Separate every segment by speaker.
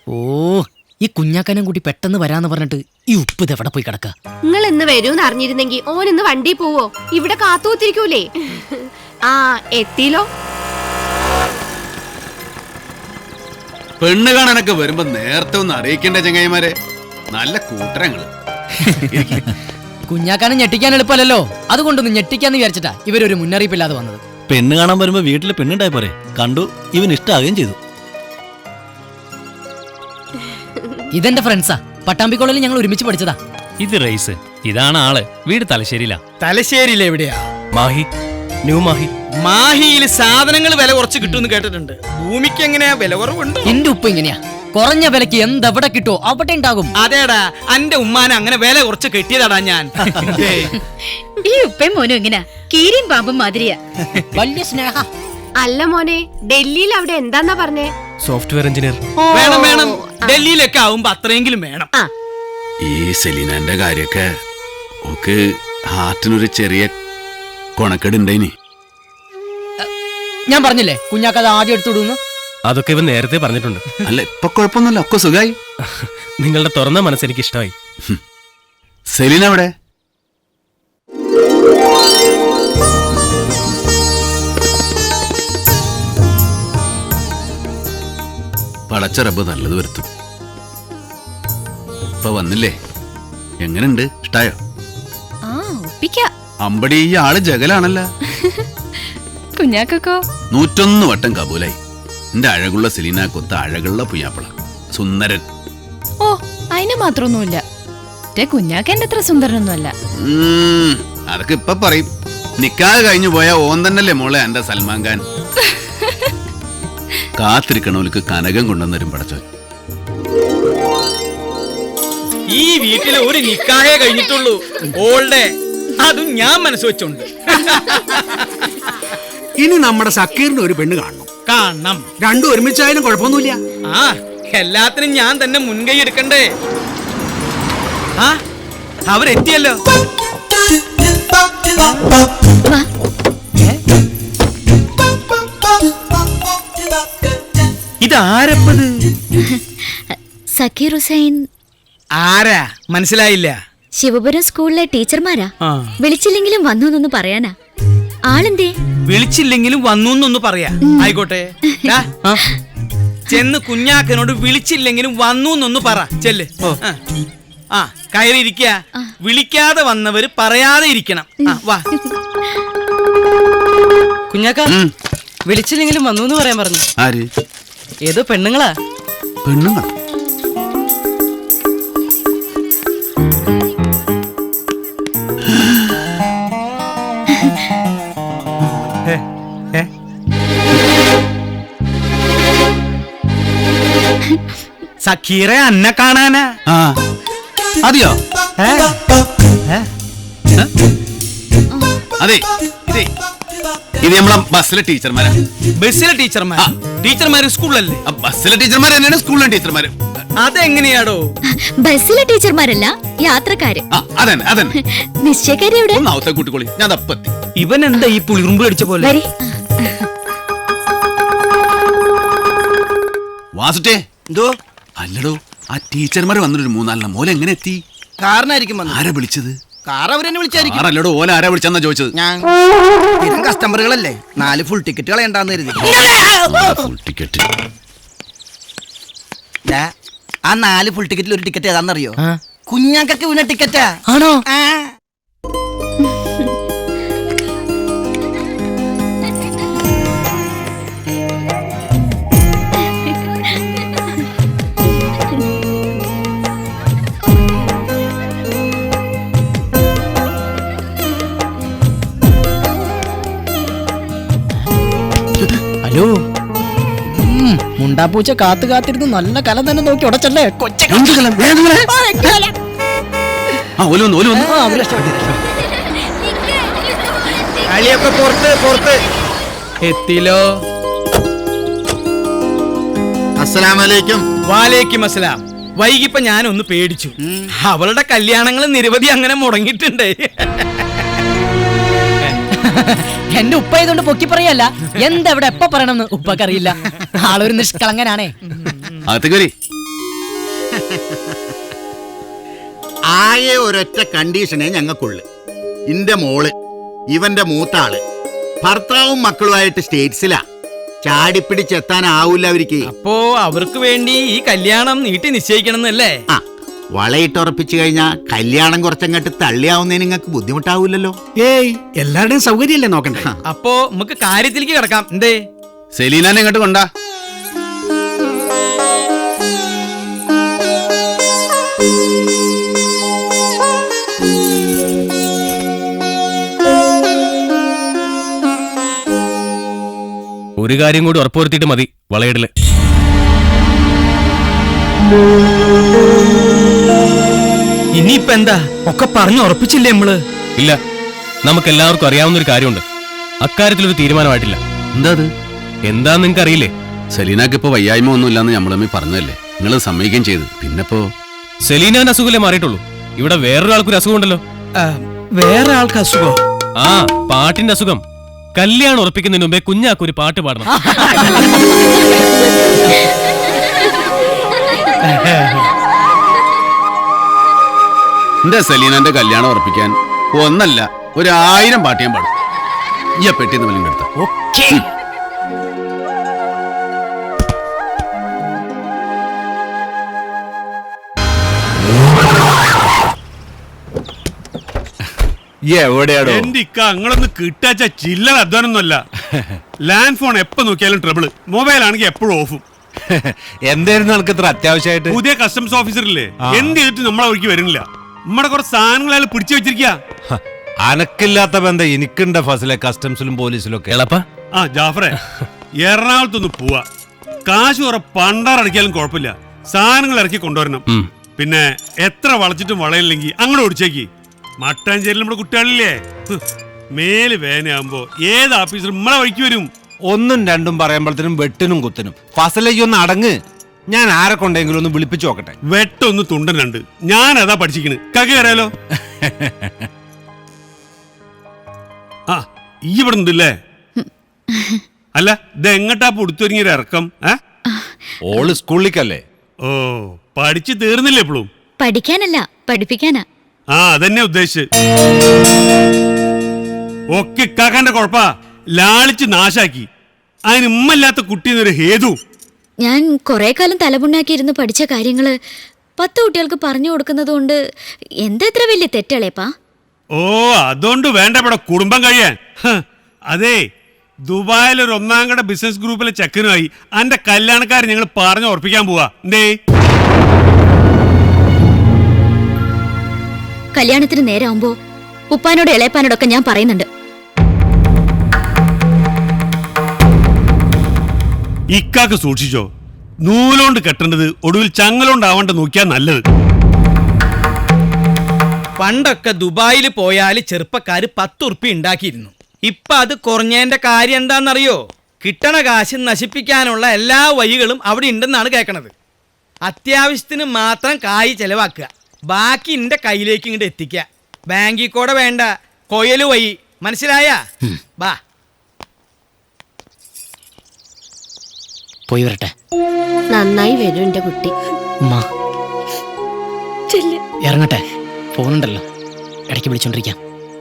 Speaker 1: ഓ, ഈ കുഞ്ഞാക്കാനും കൂട്ടി പെട്ടെന്ന് വരാന്ന് പറഞ്ഞിട്ട് ഈ ഉപ്പ് ഇതെവിടെ പോയി കിടക്ക?
Speaker 2: നിങ്ങൾ ഇന്ന് വരൂന്ന് അറിഞ്ഞിരുന്നെങ്കി ഓൻ ഇന്ന് വണ്ടി പോവോ? ഇവിടെ കാത്തുത്തിരിക്കൂലേ? ആ എത്തിയില്ലോ.
Speaker 3: പെണ്ണ് കാണാനൊക്കെ വരുമ്പോ നേരത്തെ ഒന്ന് അറിയിക്കണ്ടേ ചങ്ങായിമാരെ? നല്ല കൂട്ടരങ്ങള്.
Speaker 1: കുഞ്ഞാക്കാനും ഞെട്ടിക്കാൻ എളുപ്പമല്ലോ, അതുകൊണ്ടൊന്ന് ഞെട്ടിക്കാന്ന് വിചാരിച്ചിട്ടാ ഇവരൊരു മുന്നറിയിപ്പില്ലാതെ വന്നത്.
Speaker 4: പെണ്ണ് കാണാൻ വരുമ്പോ വീട്ടില് പെണ്ണുണ്ടായി പോരെ, കണ്ടു, ഇവൻ ഇഷ്ടാകുകയും ചെയ്തു.
Speaker 1: ഇതെന്റെ ഫ്രണ്ട്സാ, പട്ടാമ്പി കോളേജിൽ ഞങ്ങൾ ഒരുമിച്ച് പഠിച്ചതാ.
Speaker 5: ഇത് റൈസ്, ഇതാണ് ആള്. വീട് തലശ്ശേരിയിലാ.
Speaker 6: തലശ്ശേരിയിലെ എവിടെയാ?
Speaker 4: മാഹി, ന്യൂ മാഹി.
Speaker 6: മാഹിയിൽ സാധനങ്ങൾ വില കുറച്ച് കിട്ടുമെന്ന് കേട്ടിട്ടുണ്ട്. ഭൂമിക്ക് എങ്ങനെയാ വില കുറവുണ്ട്?
Speaker 1: എന്റെ ഉപ്പ് ഇങ്ങനെയാ, കുറഞ്ഞ വിലക്ക് എന്തെവിടെ കിട്ടോ അവിടെ ഉണ്ടാകും.
Speaker 6: അതേടാ, അന്റെ ഉമ്മാനെ അങ്ങനെ വില കുറച്ച് കെട്ടിയതാടാ ഞാൻ.
Speaker 7: ഈ ഉപ്പയും മോനും എങ്ങനെയാ കീരിയും പാമ്പും മാതിരിയാ.
Speaker 1: വലിയ സ്നേഹ.
Speaker 2: അല്ല മോനെ, ഡൽഹിയിൽ അവിടെ എന്താന്നാ പറഞ്ഞേ?
Speaker 4: Software engineer.
Speaker 6: വേണം വേണം, ഡൽഹിയിലൊക്കെ ആവുമ്പോ അത്രയെങ്കിലും വേണം.
Speaker 3: ഈ സെലീനാന്റെ കാര്യൊക്കെ ഓക്ക് ഹാർട്ടിനൊരു ചെറിയ കൊണക്കെടുണ്ടായിനി.
Speaker 1: ഞാൻ പറഞ്ഞില്ലേ കുഞ്ഞാക്ക അത് ആദ്യം എടുത്തുവിടുന്നു.
Speaker 4: അതൊക്കെ ഇവൻ നേരത്തെ പറഞ്ഞിട്ടുണ്ട്.
Speaker 3: അല്ല, ഇപ്പൊ കുഴപ്പമൊന്നുമില്ല, ഒക്കെ സുഖായി.
Speaker 4: നിങ്ങളുടെ തുറന്ന മനസ്സ് എനിക്ക് ഇഷ്ടമായി.
Speaker 3: സെലീന എവിടെ? പടച്ച റബ്ബ് നല്ലത് വരുത്തും. ഇപ്പൊ വന്നില്ലേ? എങ്ങനുണ്ട്, ഇഷ്ടായോ? അമ്പടി, ഈ ആള് ജഗലാണല്ല.
Speaker 7: കുഞ്ഞാക്കോ
Speaker 3: 101 വട്ടം കബൂലായി. എന്റെ അഴകുള്ള സെലീന കൊത്ത അഴകുള്ള പുയ്യാപ്പള, സുന്ദരൻ.
Speaker 7: ഓ, അതിന് മാത്രമൊന്നുമില്ല. കുഞ്ഞാക്ക എന്റെ അത്ര സുന്ദരനൊന്നുമല്ല.
Speaker 3: അതൊക്കെ ഇപ്പൊ പറയും. നിക്കാതെ കഴിഞ്ഞു പോയ ഓൻ തന്നല്ലേ മോളെ എന്റെ സൽമാൻ ഖാൻ. കാത്തിരിക്കണവർക്ക് കനകം കൊണ്ടുവന്നരും പടച്ചോൻ.
Speaker 6: ഈ വീട്ടില് ഒരു നിക്കാഹേ കഴിഞ്ഞിട്ടുള്ളൂ, ഓൾഡേ. അതും ഞാൻ മനസ്സ് വെച്ചോണ്ട്.
Speaker 8: ഇനി നമ്മുടെ സക്കീറിന് ഒരു പെണ്ണ് കാണണം.
Speaker 6: കാണണം.
Speaker 8: രണ്ടും ഒരുമിച്ചായാലും കുഴപ്പമൊന്നുമില്ല.
Speaker 6: ആ, എല്ലാത്തിനും ഞാൻ തന്നെ മുൻകൈ എടുക്കണ്ടേ? ആ, അവരെത്തിയല്ലോ. ഇതാരപ്പത്?
Speaker 7: സക്കീർ ഹുസൈൻ.
Speaker 6: ആരാ മനസ്സിലായില്ല?
Speaker 7: ശിവപുരം സ്കൂളിലെ ടീച്ചർമാരാ. വിളിച്ചില്ലെങ്കിലും വന്നു എന്നൊന്ന് പറയാനാ. ആളെന്തേ?
Speaker 6: വിളിച്ചില്ലെങ്കിലും വന്നു എന്നൊന്ന് പറയാ. ആയിക്കോട്ടെ, ചെന്ന് കുഞ്ഞാക്കനോട് വിളിച്ചില്ലെങ്കിലും വന്നു എന്നൊന്ന് പറ. ചെല്ല്. ആ, കയറിയിരിക്ക. വിളിക്കാതെ വന്നവര് പറയാതെ ഇരിക്കണം. വാ.
Speaker 1: കുഞ്ഞാക്ക വിളിച്ചില്ലെങ്കിലും വന്നു എന്ന് പറയാൻ പറഞ്ഞു.
Speaker 3: ആര്?
Speaker 1: ഏതോ പെണ്ണുങ്ങളാ.
Speaker 3: പെണ്ണുങ്ങൾ?
Speaker 6: സക്കീറെ അന്നെ കാണാനാ.
Speaker 3: അതെയോ? അതെ, ഇതേ ഇത് നമ്മളെ ബസ്സിലെ ടീച്ചർമാരാ.
Speaker 6: ബസ്സിലെ ടീച്ചർമാർ? ടീച്ചർമാര് സ്കൂളിലല്ലേ?
Speaker 3: ബസ്സിലെ ടീച്ചർമാർ തന്നെയാണ് സ്കൂളിലെ ടീച്ചർമാര്.
Speaker 6: അതെങ്ങനെയാടോ?
Speaker 7: ബസ്സിലെ ടീച്ചർമാരല്ല, യാത്രക്കാര്.
Speaker 3: അതന്നെ അതന്നെ.
Speaker 7: നിശ്ചയക്കാരി എവിടെ?
Speaker 3: ഒന്നാവത്തെ കൂട്ടിക്കോളി, ഞാൻ തപ്പത്തി.
Speaker 6: ഇവൻ എന്താ ഈ പുളിറുമ്പ് കടിച്ച പോലെ?
Speaker 3: വാസുട്ടേ. എന്തോ? അല്ലടോ, ആ ടീച്ചർമാർ വന്നിട്ടൊരു 3-4 മോലെ എങ്ങനെ എത്തി?
Speaker 6: കാറിനായിരിക്കും.
Speaker 3: ആരാ വിളിച്ചത്?
Speaker 6: കാർ അവരെന്നെ വിളിച്ചായിരിക്കും.
Speaker 3: ആരല്ലടോ, ഓല ആരാ വിളിച്ചെന്നാ ചോദിച്ചത്.
Speaker 6: ഞാൻ കസ്റ്റമറുകളല്ലേ, 4 ഫുൾ ടിക്കറ്റ് കളയണ്ടാന്ന് കരുതി.
Speaker 3: Full ticket?
Speaker 6: ആ 4 ഫുൾ ടിക്കറ്റിൽ ഒരു ടിക്കറ്റ് ഏതാണെന്നറിയോ? കുഞ്ഞാക്കൊക്കെ വീണ ടിക്കറ്റാ.
Speaker 1: ആണോ? ഹലോ, മുണ്ടാപ്പൂച്ച കാത്തു കാത്തിരുന്ന് നല്ല കലം തന്നെ നോക്കി ഉടച്ചല്ലേ.
Speaker 6: കളിയൊക്കെ പുറത്ത് എത്തിലോ.
Speaker 3: അസ്സലാമലൈക്കും.
Speaker 6: വാലേക്കും അസ്സലാം. വൈകിപ്പോ ഞാനൊന്ന് പേടിച്ചു. അവളുടെ കല്യാണങ്ങൾ നിരവധി അങ്ങനെ മുടങ്ങിയിട്ടുണ്ട്.
Speaker 1: എന്റെ ഉപ്പ ഇതുകൊണ്ട് പൊക്കി പറയല്ല, എന്തെവിടെ എപ്പ പറയണമെന്ന് ഉപ്പക്കറിയില്ല. ആളൊരു നിഷ്കളങ്കനാണേ.
Speaker 3: അകത്തേക്ക്
Speaker 9: ആകെ ഒരൊറ്റ കണ്ടീഷനേ ഞങ്ങൾക്കുള്ളു. ഇന്റെ മോള്, ഇവന്റെ മൂത്താള് ഭർത്താവും മക്കളുമായിട്ട് സ്റ്റേറ്റ്സിലാ. ചാടിപ്പിടിച്ചെത്താനാവൂല അവർക്ക്.
Speaker 6: അപ്പോ അവർക്ക് വേണ്ടി ഈ കല്യാണം നീട്ടി നിശ്ചയിക്കണം എന്നല്ലേ?
Speaker 9: ആ, വളയിട്ടുറപ്പിച്ചു കഴിഞ്ഞാ കല്യാണം കുറച്ചങ്ങോട്ട് തള്ളിയാവുന്നതിന് നിങ്ങൾക്ക് ബുദ്ധിമുട്ടാവൂലല്ലോ.
Speaker 8: ഏയ്, എല്ലാവരുടെയും സൗകര്യമല്ലേ നോക്കണ്ടേ?
Speaker 6: അപ്പോ നമുക്ക് കാര്യത്തിലേക്ക് കിടക്കാം. എന്തേ?
Speaker 3: സെലീനാനെ ഇങ്ങോട്ട് കൊണ്ടാ.
Speaker 5: ഒരു കാര്യം കൂടി ഉറപ്പുവരുത്തിയിട്ട് മതി വളയിടല്.
Speaker 6: ഇനിയിപ്പ എന്താ? ഒക്കെ പറഞ്ഞു ഉറപ്പിച്ചില്ലേ നമ്മള്?
Speaker 5: ഇല്ല, നമുക്ക് എല്ലാവർക്കും അറിയാവുന്ന ഒരു കാര്യമുണ്ട്. അക്കാര്യത്തിലൊരു തീരുമാനമായിട്ടില്ല.
Speaker 3: എന്താ അത്?
Speaker 5: എന്താന്ന് നിങ്ങൾക്ക് അറിയില്ലേ?
Speaker 3: സെലീനാക്ക് ഇപ്പൊ വയ്യായ്മ ഒന്നും ഇല്ലാന്ന് നമ്മളമ്മ പറഞ്ഞല്ലേ, നിങ്ങൾ സമ്മതിക്കുകയും ചെയ്ത്. പിന്നെപ്പോ
Speaker 5: സെലീനാന്റെ അസുഖല്ലേ മാറിയിട്ടുള്ളൂ. ഇവിടെ വേറൊരാൾക്കൊരു അസുഖം ഉണ്ടല്ലോ.
Speaker 6: വേറെ ആൾക്ക് അസുഖോ?
Speaker 5: ആ, പാട്ടിന്റെ അസുഖം. കല്യാണം ഉറപ്പിക്കുന്നതിന് മുമ്പേ കുഞ്ഞാക്കൊരു പാട്ട് പാടണം.
Speaker 3: എന്റെ സെലീനാന്റെ കല്യാണം ഉറപ്പിക്കാൻ ഒന്നല്ല 1000 പാട്ട് ഞാൻ പാടും. ഈ പെട്ടിന്ന് വല്ലതും എടുത്ത
Speaker 6: ഓക്കേ.
Speaker 3: എവിടെയാടോ?
Speaker 10: എന്റെ ഇക്ക അങ്ങളൊന്ന് കിട്ടാച്ച ചില്ലറ അധ്വാനൊന്നുമല്ല. ലാൻഡ് ഫോൺ എപ്പോ നോക്കിയാലും ട്രബിള്, മൊബൈൽ ആണെങ്കിൽ എപ്പോഴും ഓഫും.
Speaker 11: എന്തായിരുന്നു നമുക്ക് ഇത്ര അത്യാവശ്യമായിട്ട്?
Speaker 10: പുതിയ കസ്റ്റംസ് ഓഫീസറില്ലേ, എന്ത് ചെയ്തിട്ട് നമ്മളെ വഴിക്ക് വരുന്നില്ല. നമ്മുടെ കുറച്ച് സാധനങ്ങൾ അയാൾ പിടിച്ചു വെച്ചിരിക്കാ.
Speaker 11: അനക്കില്ലാത്ത ബന്ധം എനിക്കുണ്ട് ഫസിലെ, കസ്റ്റംസിലും പോലീസിലും ഒക്കെ.
Speaker 5: എളപ്പാ,
Speaker 10: ആ ജാഫറെ, എറണാകുളത്തൊന്ന് പോവാ. കാശ് കുറെ പണ്ടാറടക്കിയാലും കുഴപ്പമില്ല, സാധനങ്ങൾ ഇറക്കി കൊണ്ടുവരണം. പിന്നെ എത്ര വളച്ചിട്ടും വളയില്ലെങ്കിൽ അങ്ങോട്ട് ഓടിച്ചേക്ക്. മട്ടാഞ്ചേരിയിൽ നമ്മുടെ കുട്ടികളില്ലേ, മേല് വേനയാകുമ്പോ ഏത് ഓഫീസർ നമ്മളെ വഴിക്ക് വരും.
Speaker 11: ഒന്നും രണ്ടും പറയുമ്പോഴത്തേനും വെട്ടിനും കുത്തിനും. ഫസലയ്യൊന്ന് അടങ്ങ്. ഞാൻ ആരെ കൊണ്ടെങ്കിലും ഒന്ന് വിളിപ്പിച്ചു നോക്കട്ടെ.
Speaker 10: വെട്ടൊന്ന് തുണ്ടൻ രണ്ട്, ഞാൻ അതാ പഠിച്ചിക്കണ്. കക കയറിയാലോ? ആ, ഈ ഇവിടെ ഉണ്ടല്ലേ? അല്ല, ഇത് എങ്ങട്ടാ പൊടുത്തൊരുങ്ങിയൊരു ഇറക്കം?
Speaker 11: ഓള് സ്കൂളിലേക്കല്ലേ?
Speaker 10: ഓ, പഠിച്ചു തീർന്നില്ലേ എപ്പോഴും?
Speaker 7: പഠിക്കാനല്ല, പഠിപ്പിക്കാനാ.
Speaker 10: ആ, അതന്നെ ഉദ്ദേശിച്ച്. ഒക്കെ കാക്കാന്റെ കുഴപ്പാ, ലാളിച്ച് നാശാക്കി. അതിന് ഉമ്മല്ലാത്ത കുട്ടിന്നൊരു ഹേതു.
Speaker 7: ഞാൻ കുറെ കാലം തലമുണ്ടാക്കിയിരുന്ന് പഠിച്ച കാര്യങ്ങള് 10 കുട്ടികൾക്ക് പറഞ്ഞു കൊടുക്കുന്നത് കൊണ്ട് എന്താ ഇത്ര വലിയ തെറ്റളേപ്പാ?
Speaker 10: ഓ, അതുകൊണ്ട് വേണ്ട ഇവിടെ കുടുംബം കഴിയാൻ. അതെ, ദുബായിൽ ഒരു 1ാം കട ബിസിനസ് ഗ്രൂപ്പിലെ ചെക്കനുമായി അന്റെ കല്യാണക്കാരൻ ഞങ്ങൾ പറഞ്ഞു ഉറപ്പിക്കാൻ പോവാ. എന്തേ?
Speaker 7: കല്യാണത്തിന് നേരാവുമ്പോ ഉപ്പാനോട് ഇളയപ്പാനോടൊക്കെ ഞാൻ പറയുന്നുണ്ട്.
Speaker 10: ഇക്കാക്ക് സൂക്ഷിച്ചോ, നൂലോണ്ട് കെട്ടേണ്ടത് ഒടുവിൽ ചങ്ങലോണ്ടാവണ്ട നോക്കിയാ നല്ലത്.
Speaker 6: പണ്ടൊക്കെ ദുബായിൽ പോയാല് ചെറുപ്പക്കാര് 10 ഉറുപ്പ്യ ഉണ്ടാക്കിയിരുന്നു. ഇപ്പൊ അത് കുറഞ്ഞതിന്റെ കാര്യം എന്താണെന്നറിയോ? കിട്ടണ കാശ് നശിപ്പിക്കാനുള്ള എല്ലാ വഴികളും അവിടെ ഉണ്ടെന്നാണ് കേൾക്കണത്. അത്യാവശ്യത്തിന് മാത്രം കായ് ചെലവാക്കുക, ബാക്കി എന്റെ കയ്യിലേക്ക് ഇങ്ങോട്ട് എത്തിക്കുക. ബാങ്കിൽ കൂടെ വേണ്ട, കൊയല് വഴി. മനസ്സിലായ? ബാ,
Speaker 1: പോയി വരട്ടെ.
Speaker 2: നന്നായി വരും എന്റെ കുട്ടി.
Speaker 1: ഉമ്മ ഇറങ്ങട്ടെ, ഫോണുണ്ടല്ലോ, ഇടയ്ക്ക് വിളിച്ചോണ്ടിരിക്കാം.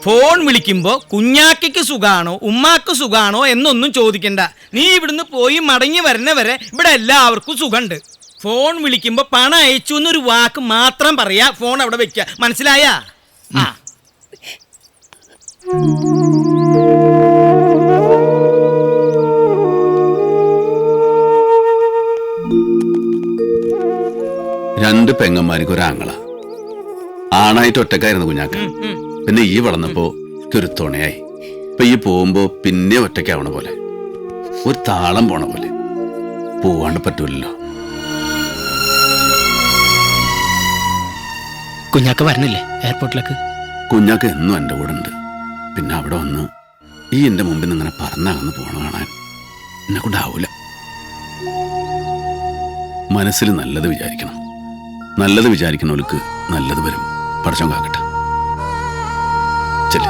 Speaker 6: ഫോൺ വിളിക്കുമ്പോ കുഞ്ഞാക്കയ്ക്ക് സുഖാണോ ഉമ്മാക്ക് സുഖാണോ എന്നൊന്നും ചോദിക്കണ്ട. നീ ഇവിടുന്ന് പോയി മടങ്ങി വരണവരെ ഇവിടെ എല്ലാവർക്കും സുഖമുണ്ട്. ഫോൺ വിളിക്കുമ്പോ പണം അയച്ചു എന്നൊരു വാക്ക് മാത്രം പറയാ, ഫോൺ അവിടെ വെക്ക. മനസ്സിലായ? ആ,
Speaker 3: രണ്ട് പെങ്ങന്മാർക്ക് ഒരാങ്ങള. ആണായിട്ട് ഒറ്റക്കായിരുന്നു കുഞ്ഞാക്ക. പിന്നെ ഈ വളർന്നപ്പോ ഒരു തുണയായി. ഇപ്പൊ ഈ പോകുമ്പോ പിന്നെ ഒറ്റയ്ക്കാവണ പോലെ, ഒരു താളം പോണ പോലെ. പോവാണ്ട് പറ്റൂലല്ലോ.
Speaker 1: കുഞ്ഞാക്ക വരണില്ലേ എയർപോർട്ടിലേക്ക്?
Speaker 3: കുഞ്ഞാക്ക എന്നും എൻ്റെ കൂടെ ഉണ്ട്. പിന്നെ അവിടെ വന്ന് ഈ എൻ്റെ മുമ്പിൽ നിന്ന് ഇങ്ങനെ പറന്നകന്ന് പോണ കാണാൻ എന്നെ കൊണ്ടാവൂല. മനസ്സിൽ നല്ലത് വിചാരിക്കണം. നല്ലത് വിചാരിക്കുന്നവർക്ക് നല്ലത് വരും. പടച്ചോൻ കാക്കട്ടെ. ചെല്ല്.